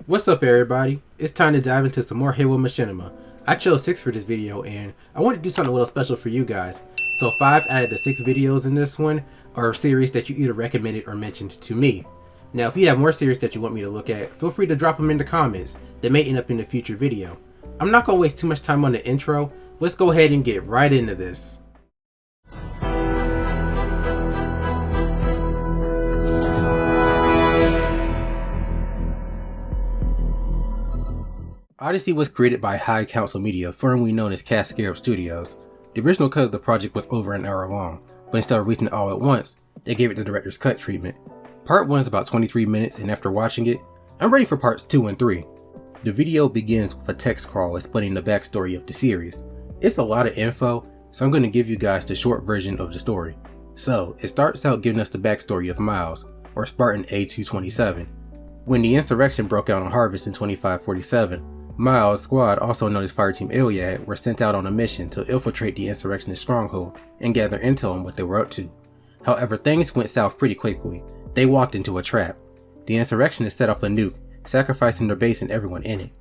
What's up everybody? It's time to dive into some more Halo Machinima. I chose 6 for this video and I wanted to do something a little special for you guys. So 5 out of the 6 videos in this one are series that you either recommended or mentioned to me. Now if you have more series that you want me to look at, feel free to drop them in the comments. They may end up in a future video. I'm not going to waste too much time on the intro. Let's go ahead and get right into this. Odyssey was created by High Council Media, formerly known as Cascarab Studios. The original cut of the project was over an hour long, but instead of releasing it all at once, they gave it the director's cut treatment. Part 1 is about 23 minutes, and after watching it, I'm ready for parts 2 and 3. The video begins with a text crawl explaining the backstory of the series. It's a lot of info, so I'm going to give you guys the short version of the story. So, it starts out giving us the backstory of Miles, or Spartan A227. When the insurrection broke out on Harvest in 2547, Miles' squad, also known as Fireteam Iliad, were sent out on a mission to infiltrate the insurrectionist stronghold and gather intel on what they were up to. However, things went south pretty quickly. They walked into a trap. The insurrectionists set off a nuke, sacrificing their base and everyone in it.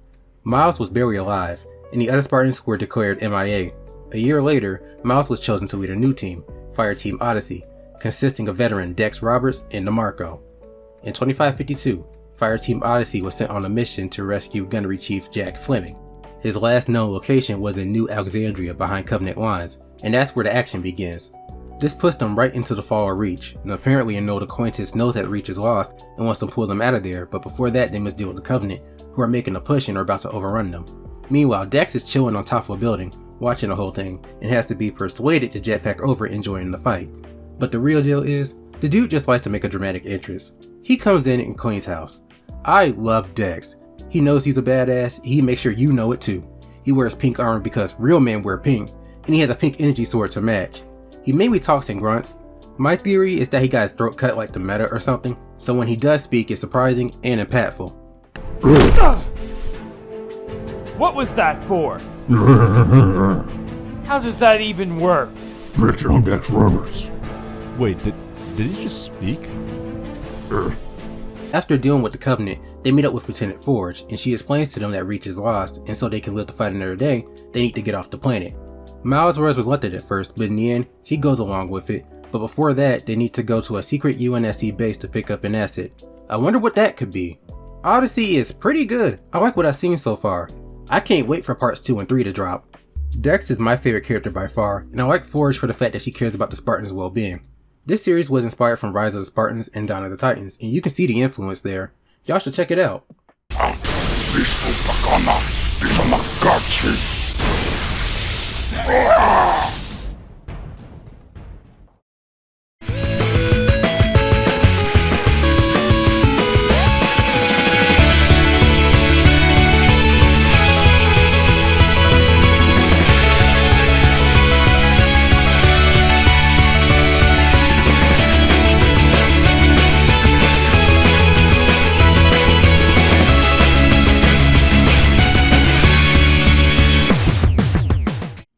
Miles was barely alive, and the other Spartans were declared MIA. A year later, Miles was chosen to lead a new team, Fireteam Odyssey, consisting of veteran Dex Roberts and DeMarco. In 2552, Fireteam Odyssey was sent on a mission to rescue Gunnery Chief Jack Fleming. His last known location was in New Alexandria behind Covenant lines, and that's where the action begins. This puts them right into the fall of Reach, and apparently an old acquaintance knows that Reach is lost and wants to pull them out of there, but before that they must deal with the Covenant, who are making a push and are about to overrun them. Meanwhile, Dex is chilling on top of a building, watching the whole thing, and has to be persuaded to jetpack over and join the fight. But the real deal is, the dude just likes to make a dramatic entrance. He comes in Queen's house. I love Dex. He knows he's a badass, he makes sure you know it too. He wears pink armor because real men wear pink, and he has a pink energy sword to match. He mainly talks and grunts. My theory is that he got his throat cut like the meta or something, so when he does speak it's surprising and impactful. What was that for? How does that even work? Rich on Dex Roberts. Wait, did he just speak? After dealing with the Covenant, they meet up with Lieutenant Forge, and she explains to them that Reach is lost, and so they can live to fight another day, they need to get off the planet. Miles was reluctant at first, but in the end, he goes along with it, but before that, they need to go to a secret UNSC base to pick up an asset. I wonder what that could be. Odyssey is pretty good. I like what I've seen so far. I can't wait for parts 2 and 3 to drop. Dex is my favorite character by far, and I like Forge for the fact that she cares about the Spartans' well-being. This series was inspired from Rise of the Spartans and Dawn of the Titans, and you can see the influence there. Y'all should check it out.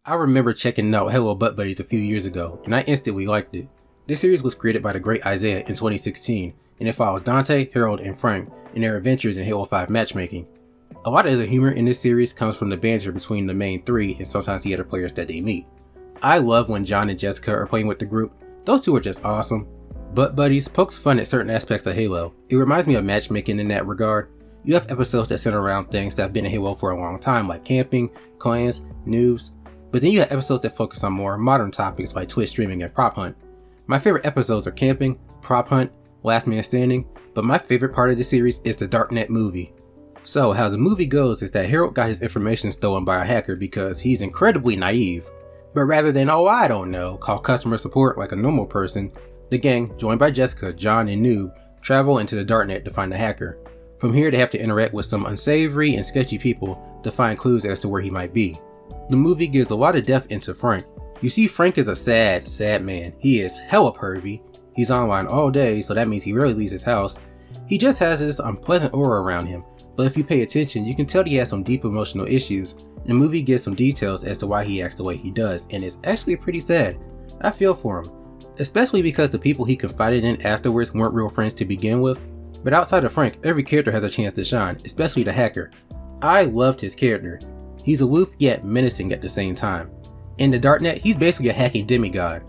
I remember checking out Halo Butt Buddies a few years ago, and I instantly liked it. This series was created by the great Isaiah in 2016, and it follows Dante, Harold, and Frank in their adventures in Halo 5 matchmaking. A lot of the humor in this series comes from the banter between the main 3 and sometimes the other players that they meet. I love when John and Jessica are playing with the group. Those two are just awesome. Butt Buddies pokes fun at certain aspects of Halo. It reminds me of matchmaking in that regard. You have episodes that center around things that have been in Halo for a long time, like camping, clans, noobs. But then you have episodes that focus on more modern topics like Twitch streaming and prop hunt. My favorite episodes are camping, prop hunt, last man standing, but my favorite part of the series is the Darknet movie. So how the movie goes is that Harold got his information stolen by a hacker because he's incredibly naive. But rather than, oh I don't know, call customer support like a normal person, the gang, joined by Jessica, John, and Noob, travel into the Darknet to find the hacker. From here they have to interact with some unsavory and sketchy people to find clues as to where he might be. The movie gives a lot of depth into Frank. You see, Frank is a sad man. He is hella pervy. He's online all day, so that means he rarely leaves his house. He just has this unpleasant aura around him, but if you pay attention, you can tell he has some deep emotional issues. The movie gives some details as to why he acts the way he does, and it's actually pretty sad. I feel for him, especially because the people he confided in afterwards weren't real friends to begin with. But outside of Frank, every character has a chance to shine, especially the hacker. I loved his character. He's aloof yet menacing at the same time. In the Darknet, he's basically a hacking demigod.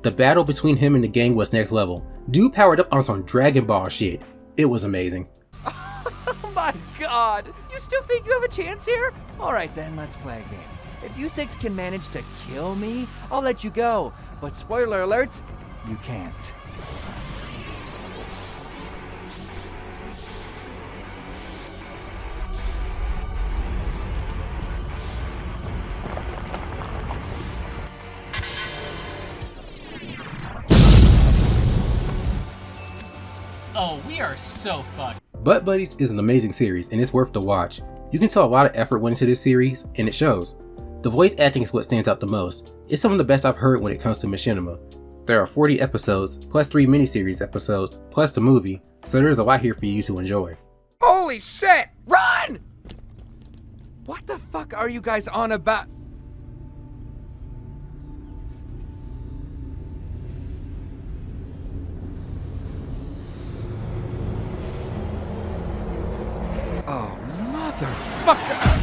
The battle between him and the gang was next level. Dude powered up on some Dragon Ball shit. It was amazing. Oh my god! You still think you have a chance here? Alright then, let's play a game. If you six can manage to kill me, I'll let you go. But spoiler alerts, you can't. Oh, we are so fucked. Butt Buddies is an amazing series and it's worth the watch. You can tell a lot of effort went into this series, and it shows. The voice acting is what stands out the most. It's some of the best I've heard when it comes to Machinima. There are 40 episodes, plus 3 miniseries episodes, plus the movie, so there's a lot here for you to enjoy. Holy shit! Run! What the fuck are you guys on about? Oh, motherfucker!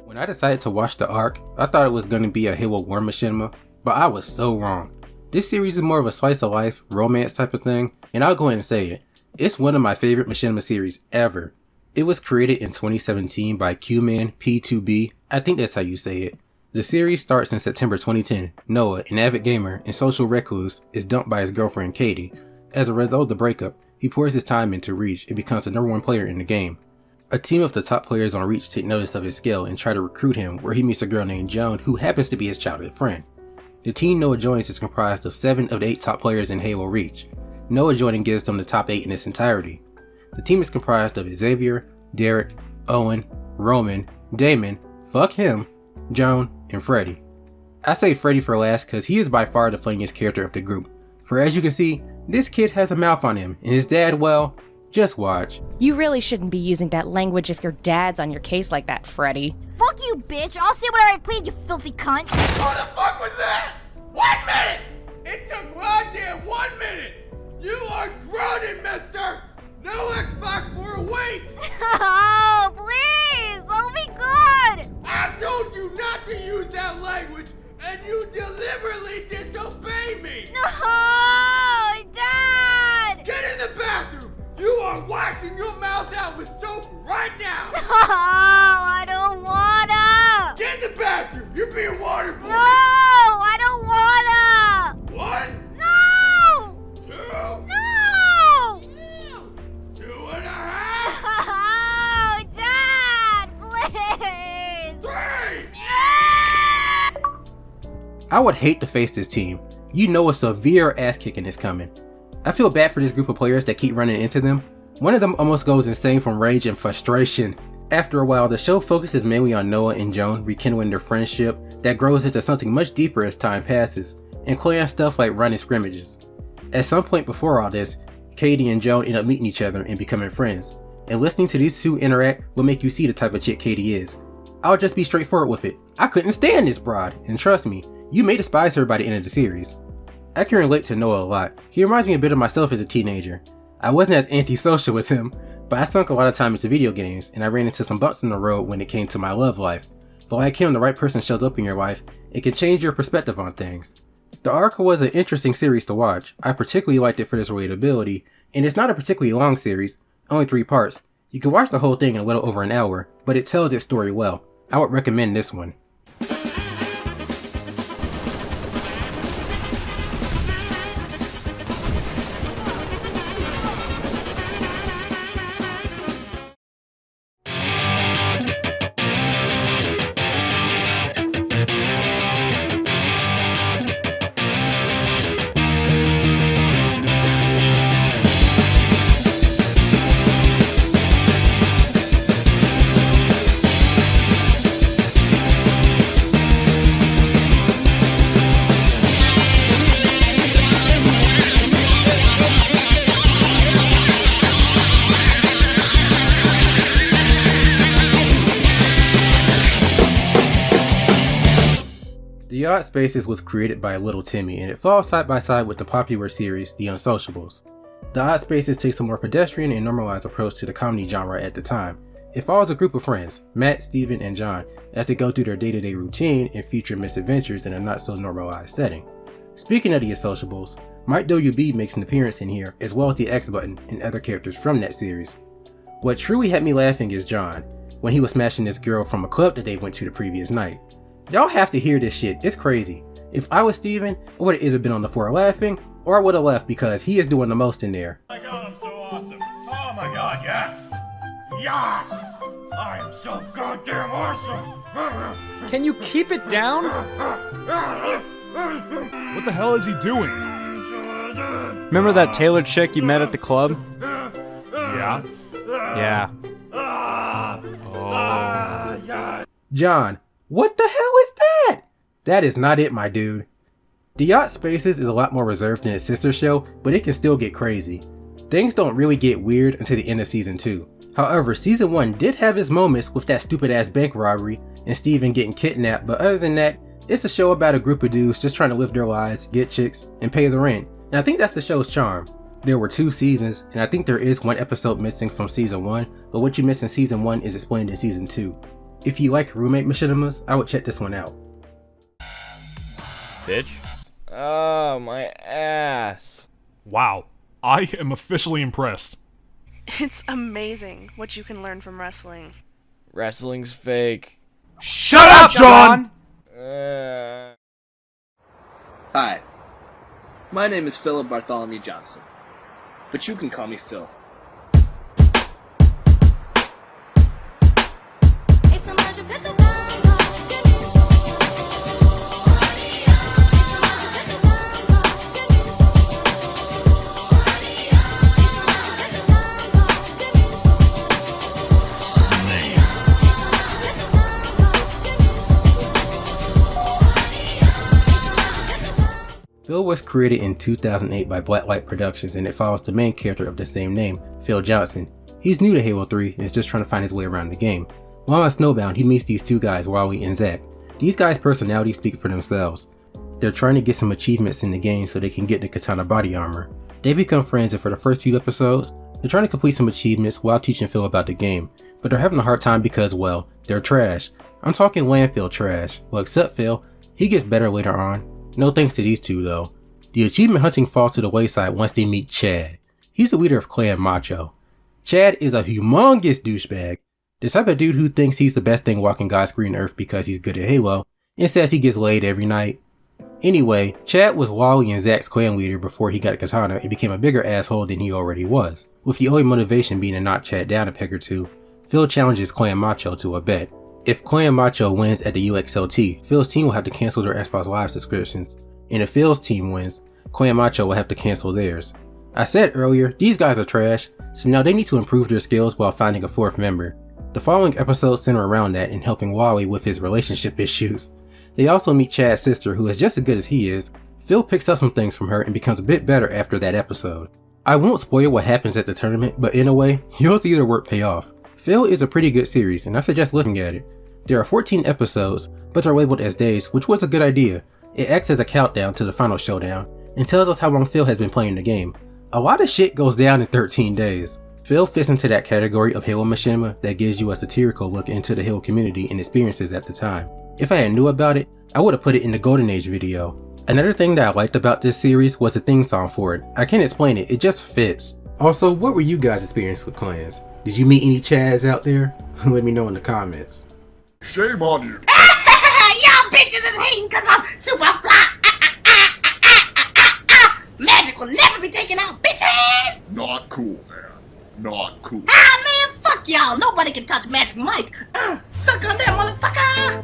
When I decided to watch the arc, I thought it was going to be a Halo War Machinima, but I was so wrong. This series is more of a slice of life, romance type of thing, and I'll go ahead and say it. It's one of my favorite Machinima series ever. It was created in 2017 by Q-Man P2B, I think that's how you say it. The series starts in September 2010. Noah, an avid gamer and social recluse, is dumped by his girlfriend Katie. As a result of the breakup, he pours his time into Reach and becomes the #1 player in the game. A team of the top players on Reach take notice of his skill and try to recruit him, where he meets a girl named Joan who happens to be his childhood friend. The team Noah joins is comprised of 7 of the 8 top players in Halo Reach. Noah joining gives them the top 8 in its entirety. The team is comprised of Xavier, Derek, Owen, Roman, Damon, fuck him, Joan, and Freddy. I say Freddy for last because he is by far the funniest character of the group. For as you can see, this kid has a mouth on him, and his dad, well, just watch. You really shouldn't be using that language if your dad's on your case like that, Freddy. Fuck you, bitch! I'll say whatever I please, you filthy cunt! What the fuck was that? 1 minute! It took goddamn 1 minute! You are grounded, mister! No Xbox for a week! Oh, please! That'll be good! I told you not to use that language, and you deliberately disobeyed me! No! Dad! Get in the bathroom! You are washing your mouth out with soap right now! No! I don't wanna! Get in the bathroom! You're being waterboarded! No! I don't wanna! 1, No! 2, No! 2.5, Oh, Dad! Please! 3! I would hate to face this team. You know a severe ass kicking is coming. I feel bad for this group of players that keep running into them. One of them almost goes insane from rage and frustration. After a while, the show focuses mainly on Noah and Joan rekindling their friendship that grows into something much deeper as time passes, including stuff like running scrimmages. At some point before all this, Katie and Joan end up meeting each other and becoming friends, and listening to these two interact will make you see the type of chick Katie is. I'll just be straightforward with it. I couldn't stand this broad, and trust me, you may despise her by the end of the series. I can relate to Noah a lot. He reminds me a bit of myself as a teenager. I wasn't as antisocial as him, but I sunk a lot of time into video games, and I ran into some bumps in the road when it came to my love life. But like him, the right person shows up in your life, it can change your perspective on things. The arc was an interesting series to watch. I particularly liked it for its relatability, and it's not a particularly long series, only 3 parts. You can watch the whole thing in a little over an hour, but it tells its story well. I would recommend this one. Odd Spaces was created by Little Timmy, and it falls side by side with the popular series The Unsociables. The Odd Spaces takes a more pedestrian and normalized approach to the comedy genre at the time. It follows a group of friends, Matt, Steven, and John, as they go through their day-to-day routine and future misadventures in a not-so-normalized setting. Speaking of The Unsociables, Mike WB makes an appearance in here, as well as the X-Button and other characters from that series. What truly had me laughing is John, when he was smashing this girl from a club that they went to the previous night. Y'all have to hear this shit, it's crazy. If I was Steven, I would have either been on the floor laughing, or I would have left because he is doing the most in there. Oh my god, I'm so awesome. Oh my god, yes! Yes! I am so goddamn awesome! Can you keep it down? What the hell is he doing? Remember that Taylor chick you met at the club? Yeah? Yeah. Oh. John, what the hell is that? That is not it, my dude. The Yacht Spaces is a lot more reserved than its sister show, but it can still get crazy. Things don't really get weird until the end of season 2. However, season 1 did have its moments with that stupid ass bank robbery and Steven getting kidnapped, but other than that, it's a show about a group of dudes just trying to live their lives, get chicks, and pay the rent. And I think that's the show's charm. There were 2 seasons, and I think there is 1 episode missing from season 1, but what you miss in season 1 is explained in season 2. If you like roommate machinimas, I would check this one out. Bitch. Oh, my ass. Wow. I am officially impressed. It's amazing what you can learn from wrestling. Wrestling's fake. Shut up, John! Hi, my name is Philip Bartholomew Johnson, but you can call me Phil. Phil was created in 2008 by Blacklight Productions, and it follows the main character of the same name, Phil Johnson. He's new to Halo 3 and is just trying to find his way around the game. While on Snowbound, he meets these 2 guys, Wally and Zach. These guys' personalities speak for themselves. They're trying to get some achievements in the game so they can get the katana body armor. They become friends, and for the first few episodes, they're trying to complete some achievements while teaching Phil about the game, but they're having a hard time because, well, they're trash. I'm talking landfill trash. Well, except Phil, he gets better later on. No thanks to these 2 though. The achievement hunting falls to the wayside once they meet Chad. He's the leader of Clan Macho. Chad is a humongous douchebag, the type of dude who thinks he's the best thing walking God's green earth because he's good at Halo, and says he gets laid every night. Anyway, Chad was Wally and Zach's clan leader before he got a katana and became a bigger asshole than he already was, with the only motivation being to knock Chad down a peg or 2. Phil challenges Clan Macho to a bet. If Clan Macho wins at the UXLT, Phil's team will have to cancel their Xbox Live subscriptions, and if Phil's team wins, Clan Macho will have to cancel theirs. I said earlier, these guys are trash, so now they need to improve their skills while finding a 4th member. The following episodes center around that and helping Wally with his relationship issues. They also meet Chad's sister, who is just as good as he is. Phil picks up some things from her and becomes a bit better after that episode. I won't spoil what happens at the tournament, but in a way, you'll see their work pay off. Phil is a pretty good series, and I suggest looking at it. There are 14 episodes, but they're labeled as days, which was a good idea. It acts as a countdown to the final showdown, and tells us how long Phil has been playing the game. A lot of shit goes down in 13 days. Phil fits into that category of Halo Machinima that gives you a satirical look into the Halo community and experiences at the time. If I had knew about it, I would have put it in the Golden Age video. Another thing that I liked about this series was the theme song for it. I can't explain it, it just fits. Also, what were you guys' experience with clans? Did you meet any Chads out there? Let me know in the comments. Shame on you. Y'all bitches is hating cause I'm super fly. Magic will never be taken out, bitches! Not cool, man. Not cool. Ah, man, fuck y'all. Nobody can touch Magic Mike. Suck on that, motherfucker!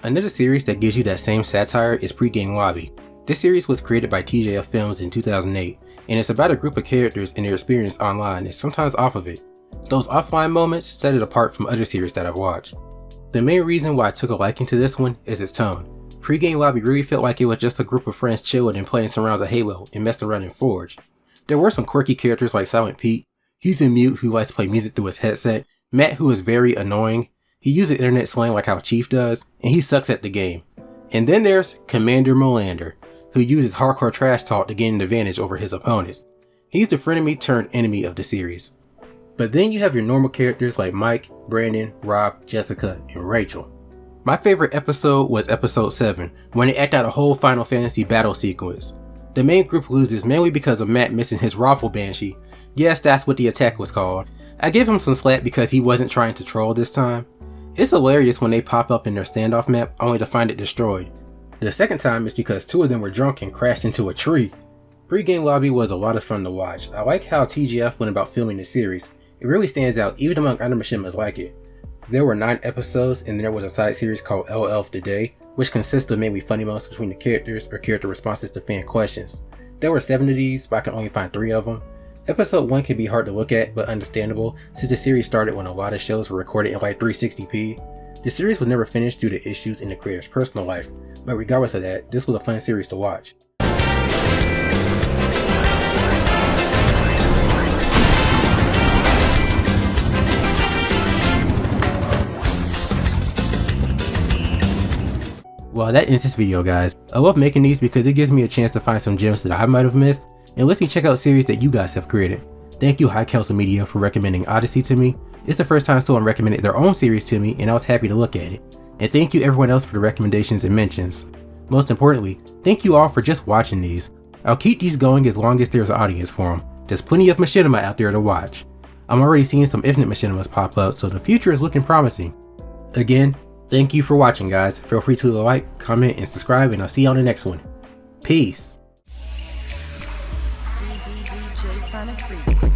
Another series that gives you that same satire is Pregame Lobby. This series was created by TJF Films in 2008, and it's about a group of characters and their experience online and sometimes off of it. Those offline moments set it apart from other series that I've watched. The main reason why I took a liking to this one is its tone. Pregame Lobby really felt like it was just a group of friends chilling and playing some rounds of Halo and messing around in Forge. There were some quirky characters like Silent Pete. He's a mute who likes to play music through his headset. Matt, who is very annoying. He uses internet slang like how Chief does, and he sucks at the game. And then there's Commander Molander, who uses hardcore trash talk to gain an advantage over his opponents. He's the frenemy turned enemy of the series. But then you have your normal characters like Mike, Brandon, Rob, Jessica, and Rachel. My favorite episode was episode 7, when they act out a whole Final Fantasy battle sequence. The main group loses mainly because of Matt missing his Raffle Banshee. Yes, that's what the attack was called. I give him some slack because he wasn't trying to troll this time. It's hilarious when they pop up in their standoff map only to find it destroyed. The second time is because 2 of them were drunk and crashed into a tree. Pregame Lobby was a lot of fun to watch. I like how TGF went about filming the series. It really stands out even among other machinimas like it. There were 9 episodes and there was a side series called LL of the Day, which consists of mainly funny moments between the characters or character responses to fan questions. There were 7 of these, but I can only find 3 of them. Episode 1 can be hard to look at, but understandable since the series started when a lot of shows were recorded in like 360p. The series was never finished due to issues in the creator's personal life, but regardless of that, this was a fun series to watch. Well, that ends this video, guys. I love making these because it gives me a chance to find some gems that I might have missed, and lets me check out series that you guys have created. Thank you High Council Media for recommending Odyssey to me. It's the first time someone recommended their own series to me, and I was happy to look at it. And thank you everyone else for the recommendations and mentions. Most importantly, thank you all for just watching these. I'll keep these going as long as there's an audience for them. There's plenty of machinima out there to watch. I'm already seeing some infinite machinimas pop up, so the future is looking promising. Again, thank you for watching, guys. Feel free to like, comment, and subscribe, and I'll see you on the next one. Peace. DJ Sonic 3.